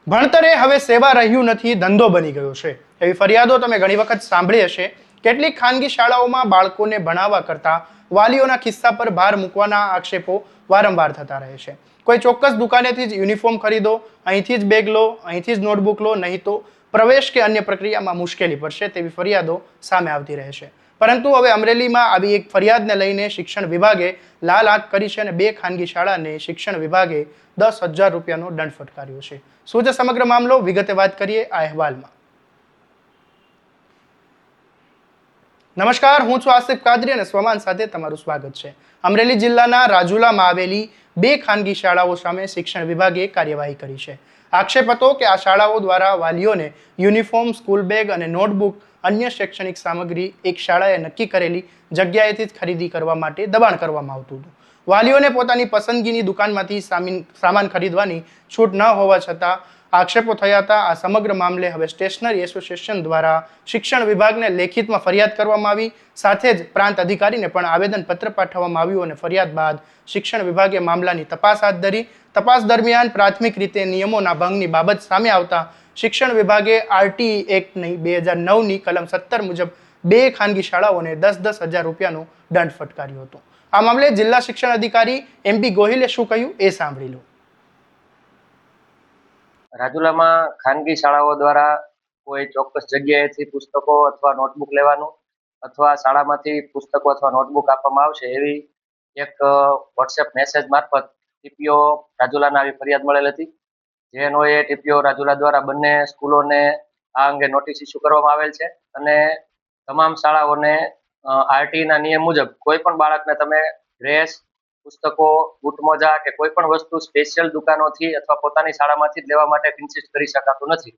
ભણતરે હવે સેવા રહ્યું નથી, ધંધો બની ગયો છે એવી ફરિયાદો તમે ઘણી વખત સાંભળી હશે। કેટલીક ખાનગી શાળાઓમાં બાળકોને ભણાવવા કરતા વાલીઓના ખિસ્સા પર ભાર મૂકવાના આક્ષેપો વારંવાર થતા રહે છે। કોઈ ચોક્કસ દુકાનેથી જ યુનિફોર્મ ખરીદો, અહીંથી જ બેગ લો, અહીંથી જ નોટબુક લો, નહીં તો પ્રવેશ કે અન્ય પ્રક્રિયામાં મુશ્કેલી પડશે તેવી ફરિયાદો સામે આવતી રહે છે। પરંતુ હવે અમરેલીમાં આવી એક ફરિયાદને લઈને શિક્ષણ વિભાગે લાલ આંખ કરી છે અને બે ખાનગી શાળાને શિક્ષણ વિભાગે 10,000 રૂપિયાનો દંડ ફટકાર્યો છે। શું છે સમગ્ર મામલો, વિગતે વાત કરીએ આ અહેવાલમાં। નમસ્કાર, હું છું આસિફ કાદરી અને સ્વમાન સાથે તમારું સ્વાગત છે। અમરેલી જિલ્લાના રાજુલામાં આવેલી બે ખાનગી શાળાઓ સામે શિક્ષણ વિભાગે કાર્યવાહી કરી છે। આક્ષેપ હતો કે આ શાળાઓ દ્વારા વાલીઓને યુનિફોર્મ, સ્કૂલ બેગ અને નોટબુક અન્ય શૈક્ષણિક સામગ્રી એક શાળાએ નક્કી કરેલી જગ્યાએથી જ ખરીદી કરવા માટે દબાણ કરવામાં આવતું હતું। વાલીઓને પોતાની પસંદગીની દુકાનમાંથી સામાન ખરીદવાની છૂટ ન હોવા છતાં આક્ષેપો થયા હતા। આ સમગ્ર મામલે હવે સ્ટેશનરી એસોસિએશન દ્વારા શિક્ષણ વિભાગને લેખિતમાં ફરિયાદ કરવામાં આવી, સાથે જ પ્રાંત અધિકારીને પણ આવેદનપત્ર પાઠવવામાં આવ્યું અને ફરિયાદ બાદ શિક્ષણ વિભાગે મામલાની તપાસ હાથ ધરી। તપાસ દરમિયાન પ્રાથમિક રીતે નિયમોના ભંગની બાબત સામે આવતા શિક્ષણ વિભાગે આરટીઈ એક્ટની 2009ની કલમ 17 મુજબ બે ખાનગી શાળાઓને 10,000 રૂપિયાનો દંડ ફટકાર્યો હતો। આ મામલે જિલ્લા શિક્ષણ અધિકારી એમપી ગોહિલે શું કહ્યું એ સાંભળી લો। રાજુલામાં ખાનગી શાળાઓ દ્વારા કોઈ ચોક્કસ જગ્યાએથી પુસ્તકો અથવા નોટબુક લેવાનું અથવા શાળામાંથી પુસ્તકો અથવા નોટબુક આપવામાં આવશે એવી એક વોટ્સએપ મેસેજ મારફત ટીપીઓ રાજુલાના આવી ફરિયાદ મળેલ હતી। જે અન્વયે ટીપીઓ રાજુલા દ્વારા બંને સ્કૂલોને આ અંગે નોટિસ ઇસ્યુ કરવામાં આવેલ છે અને તમામ શાળાઓને આરટીઈના નિયમ મુજબ કોઈ પણ બાળકને તમે ડ્રેસ, પુસ્તકો, બૂટ મોજા કે કોઈ પણ વસ્તુ સ્પેશિયલ દુકાનોથી અથવા પોતાની શાળામાંથી જ લેવા માટે ઇન્સિસ્ટ કરી શકાતું નથી।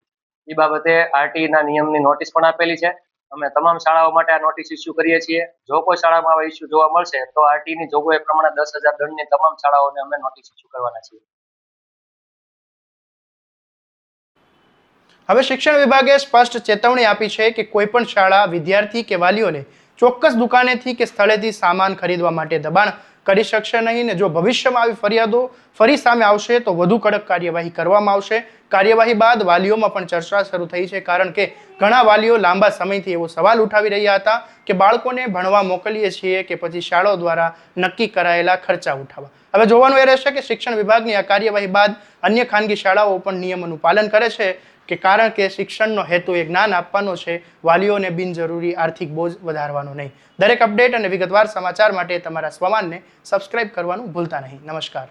એ બાબતે આરટીઈના નિયમની નોટિસ પણ આપેલી છે। અમે તમામ શાળાઓ માટે આ નોટિસ ઇસ્યુ કરીએ છીએ। જો કોઈ શાળામાં આવા ઇસ્યુ જોવા મળશે તો આરટીઈની જોગવાઈ પ્રમાણે 10,000 દંડની તમામ શાળાઓને અમે નોટિસ ઇસ્યુ કરવાના છીએ। હવે શિક્ષણ વિભાગે સ્પષ્ટ ચેતવણી આપી છે કે કોઈ પણ શાળા વિદ્યાર્થી કે વાલીઓને ચોક્કસ દુકાનેથી કે સ્થળેથી સામાન ખરીદવા માટે દબાણ કરી શકશે નહીં ને જો ભવિષ્યમાં આવી ફરિયાદો ફરી સામે આવશે તો વધુ કડક કાર્યવાહી કરવામાં આવશે। કાર્યવાહી બાદ વાલીઓમાં પણ ચર્ચા શરૂ થઈ છે, કારણ કે ઘણા વાલીઓ લાંબા સમયથી એવો સવાલ ઉઠાવી રહ્યા હતા કે બાળકોને ભણવા મોકલીએ છીએ કે પછી શાળાઓ દ્વારા નક્કી કરાયેલા ખર્ચા ઉઠાવવા। હવે જોવાનું એ રહેશે કે શિક્ષણ વિભાગની આ કાર્યવાહી બાદ અન્ય ખાનગી શાળાઓ પણ નિયમોનું પાલન કરે છે કે કારણ કે શિક્ષણનો હેતુ એ જ્ઞાન આપવાનો છે, વાલીઓને બિનજરૂરી આર્થિક બોજ વધારવાનો નહીં। દરેક અપડેટ અને વિગતવાર સમાચાર માટે તમારા સ્વમાનને સબસ્ક્રાઇબ કરવાનું ભૂલતા નહીં। નમસ્કાર।